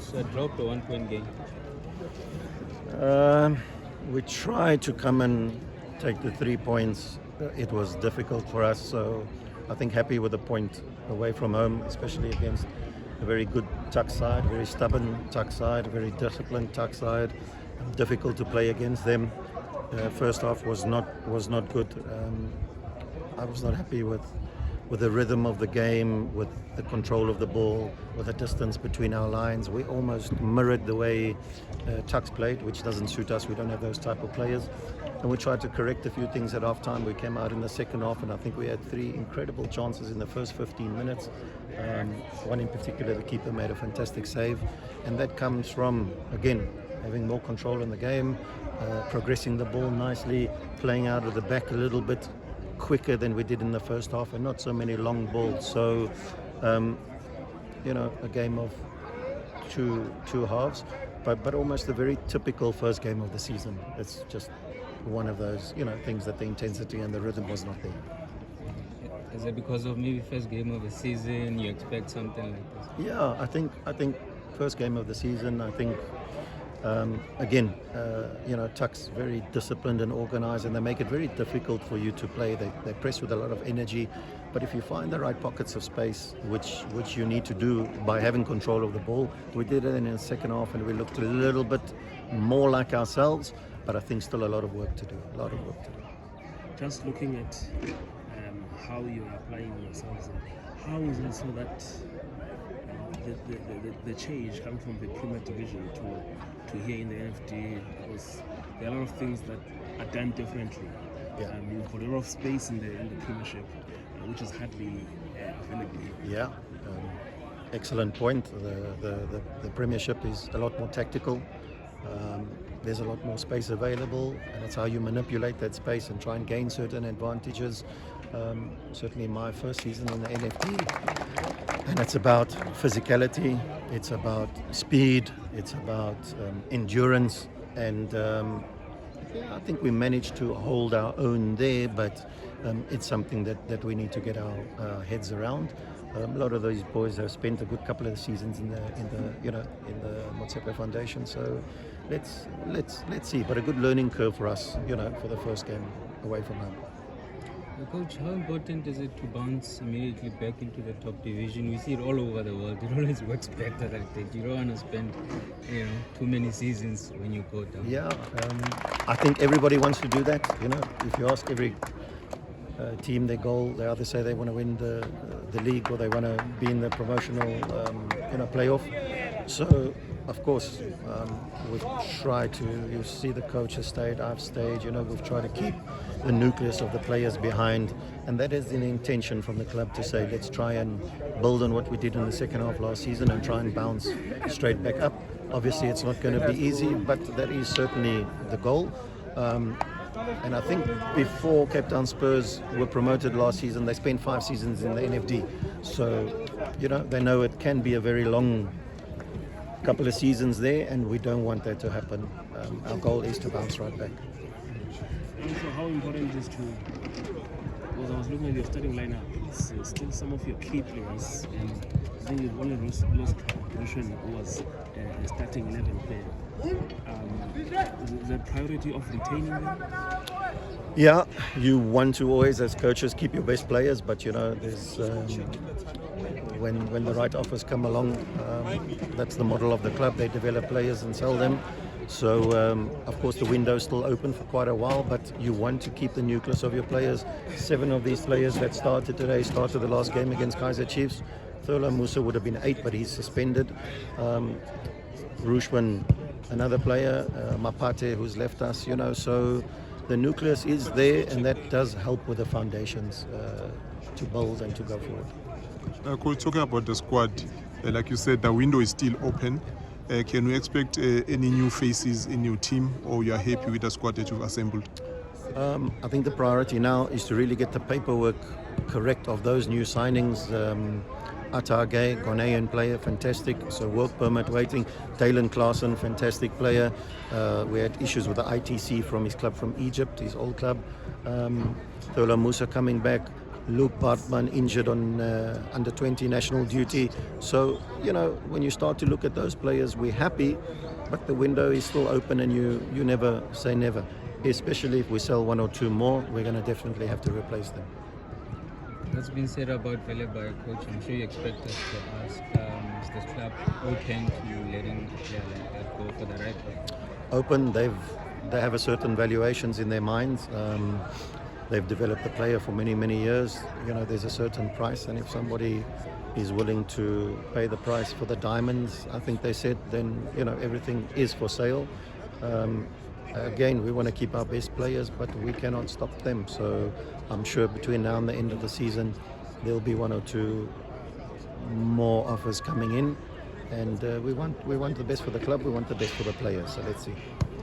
almost dropped a 1-point game. We tried to come and take the 3 points. It was difficult for us, so I think happy with the point away from home, especially against a very good TUKS side, very stubborn TUKS side, very disciplined TUKS side. Difficult to play against them. First half was not good. I was not happy with the rhythm of the game, with the control of the ball, with the distance between our lines. We almost mirrored the way TUKS played, which doesn't suit us. We don't have those type of players. And we tried to correct a few things at half time. We came out in the second half, and I think we had 3 incredible chances in the first 15 minutes. One in particular, the keeper made a fantastic save. And that comes from, again, having more control in the game, progressing the ball nicely, playing out of the back a little bit quicker than we did in the first half, and not so many long balls. So, a game of two halves, but almost a very typical first game of the season. It's just one of those, things that the intensity and the rhythm was not there. Is it because of maybe first game of the season, you expect something like this? Yeah, I think first game of the season, I think TUKS very disciplined and organized, and they make it very difficult for you to play. They press with a lot of energy, but if you find the right pockets of space, which you need to do by having control of the ball, we did it in the second half, and we looked a little bit more like ourselves, but I think still a lot of work to do. Just looking at how you're applying yourselves, how is it so that the change coming from the Premier Division to here in the NFD, because there are a lot of things that are done differently. Yeah. You've got a lot of space in the Premiership, which is hardly available. Yeah, excellent point. The Premiership is a lot more tactical. There's a lot more space available, and it's how you manipulate that space and try and gain certain advantages. Certainly my first season in the NFD, and it's about physicality, it's about speed, it's about endurance, and I think we managed to hold our own there, but it's something that we need to get our heads around. A lot of these boys have spent a good couple of seasons in the Motsepe Foundation, so let's see. But a good learning curve for us, for the first game away from home. Coach, how important is it to bounce immediately back into the top division? We see it all over the world. It always works better like that. You don't want to spend, too many seasons when you go down. Yeah, I think everybody wants to do that. If you ask every team their goal, they either say they want to win the league or they want to be in the promotional, playoff. So, of course, we've tried to. You see, the coach has stayed. I've stayed. We've tried to keep the nucleus of the players behind, and that is an intention from the club to say, let's try and build on what we did in the second half last season and try and bounce straight back up. Obviously, it's not going to be easy, but that is certainly the goal. And I think before Cape Town Spurs were promoted last season, they spent 5 seasons in the NFD. So, they know it can be a very long couple of seasons there, and we don't want that to happen. Our goal is to bounce right back. Also, how important is because I was looking at your starting lineup, it's still some of your key players, and I think you've only lost Rushman, who was a starting 11 player. Is the priority of retaining them? Yeah, you want to always, as coaches, keep your best players, but there's when the right offers come along, that's the model of the club. They develop players and sell them. So, of course, the window's still open for quite a while, but you want to keep the nucleus of your players. 7 of these players that started today started the last game against Kaizer Chiefs. Thula Musa would have been 8, but he's suspended. Rushman, another player, Mapate, who's left us, so the nucleus is there, and that does help with the foundations to build and to go forward. Coach, talking about the squad, like you said, the window is still open. Can we expect any new faces in your team, or you are happy with the squad that you've assembled? I think the priority now is to really get the paperwork correct of those new signings. Atage, Ghanaian player, fantastic. So work permit waiting. Dalen Klaassen, fantastic player. We had issues with the ITC from his club from Egypt, his old club. Thula Musa coming back. Luke Bartman injured on under 20 national duty. So, when you start to look at those players, we're happy, but the window is still open, and you never say never. Especially if we sell one or two more, we're going to definitely have to replace them. What's been said about Vele by a coach? I'm sure you expect us to ask, is the club open to letting a player like that go for the right way? Open, they have a certain valuations in their minds. They've developed the player for many, many years. There's a certain price, and if somebody is willing to pay the price for the diamonds, I think they said, then everything is for sale. Again, we want to keep our best players, but we cannot stop them. So I'm sure between now and the end of the season, there'll be one or two more offers coming in, and we want the best for the club. We want the best for the players. So let's see.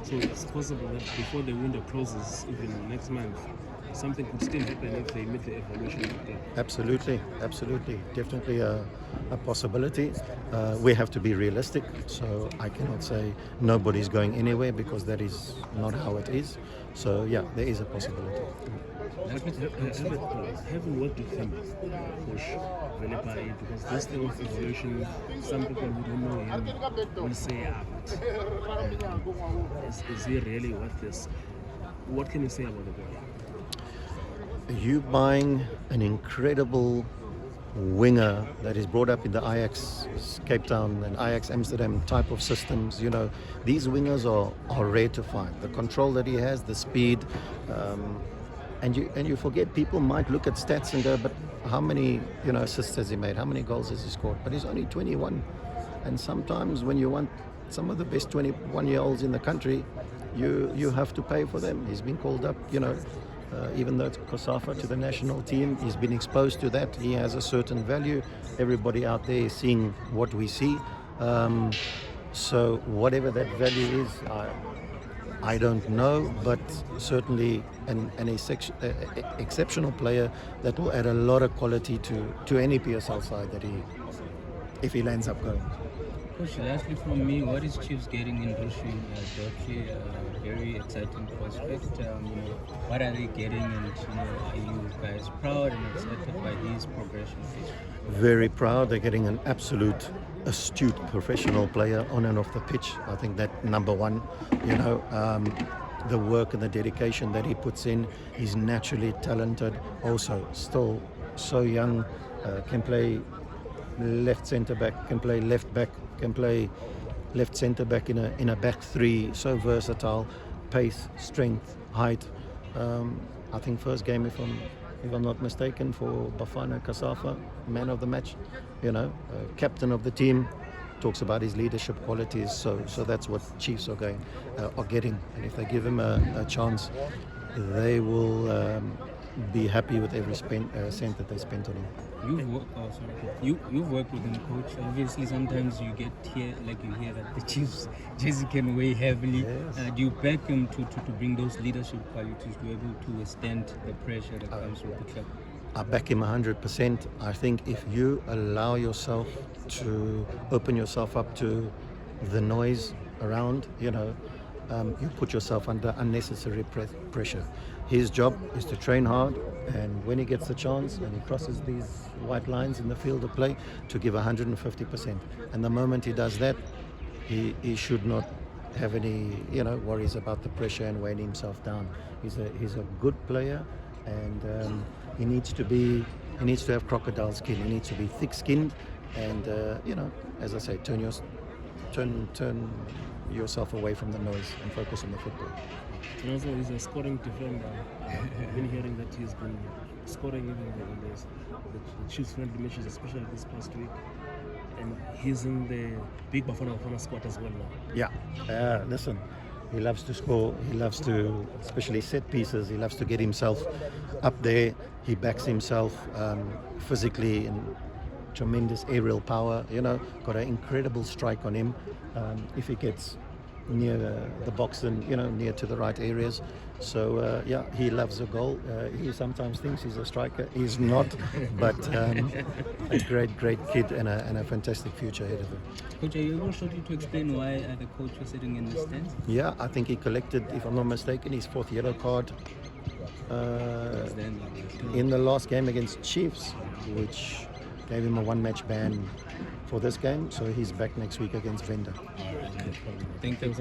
So it's possible that before the window closes, even next month, something could still happen if they meet the evaluation of the club. Absolutely, definitely a possibility. We have to be realistic, so I cannot say nobody's going anywhere, because that is not how it is. So yeah, there is a possibility. Having worked with him, Coach Velepai, because this thing of evaluation, some people who don't know him will say, is he really worth this? What can you say about the boy? You buying an incredible winger that is brought up in the Ajax Cape Town and Ajax Amsterdam type of systems, these wingers are rare to find. The control that he has, the speed, and you forget, people might look at stats and go, but how many assists has he made? How many goals has he scored? But he's only 21, and sometimes when you want some of the best 21-year-olds in the country, you have to pay for them. He's been called up, even though it's COSAFA, to the national team. He's been exposed to that. He has a certain value. Everybody out there is seeing what we see. So whatever that value is, I don't know, but certainly an exceptional player that will add a lot of quality to any PSL side if he lands up going. Coach, lastly from me, what is Chiefs getting in Rushy? Very exciting prospect. What are they getting, and are you guys proud and excited by his progression? Very proud. They're getting an absolute astute professional player on and off the pitch. I think that number one, the work and the dedication that he puts in. He's naturally talented, also still so young, can play left centre back, can play left back, can play left centre back in a back three. So versatile, pace, strength, height. I think first game, if I'm not mistaken, for Bafana Kasafa, man of the match. Captain of the team. Talks about his leadership qualities. So that's what Chiefs are getting. And if they give him a chance, they will be happy with every cent that they spent on him. You've worked with him, Coach. Obviously, sometimes you hear that the Chiefs jersey can weigh heavily. Yes. Do you back him to bring those leadership qualities to be able to withstand the pressure that comes with the club? I back him 100%. I think if you allow yourself to open yourself up to the noise around, you put yourself under unnecessary pressure. His job is to train hard, and when he gets the chance and he crosses these white lines in the field of play, to give 150%. And the moment he does that, he should not have any worries about the pressure and weighing himself down. He's a good player, and he needs to have crocodile skin. He needs to be thick-skinned, and as I say, turn yourself away from the noise and focus on the football. And also, he's a scoring defender. I've been hearing that he's been scoring even in the Chiefs friendly matches, especially this past week. And he's in the big Bafana squad as well now. Yeah, listen, he loves to score. He loves to, especially set pieces, he loves to get himself up there. He backs himself physically and tremendous aerial power. Got an incredible strike on him. If he gets near the box and near to the right areas. So yeah, he loves a goal. He sometimes thinks he's a striker. He's not, but a great kid and a fantastic future ahead of him. Coach, are you able shortly to explain why the coach was sitting in the stands? Yeah, I think he collected, if I'm not mistaken, his 4th yellow card in the last game against Chiefs, which gave him a 1-match ban for this game. So he's back next week against Venda. Thank you.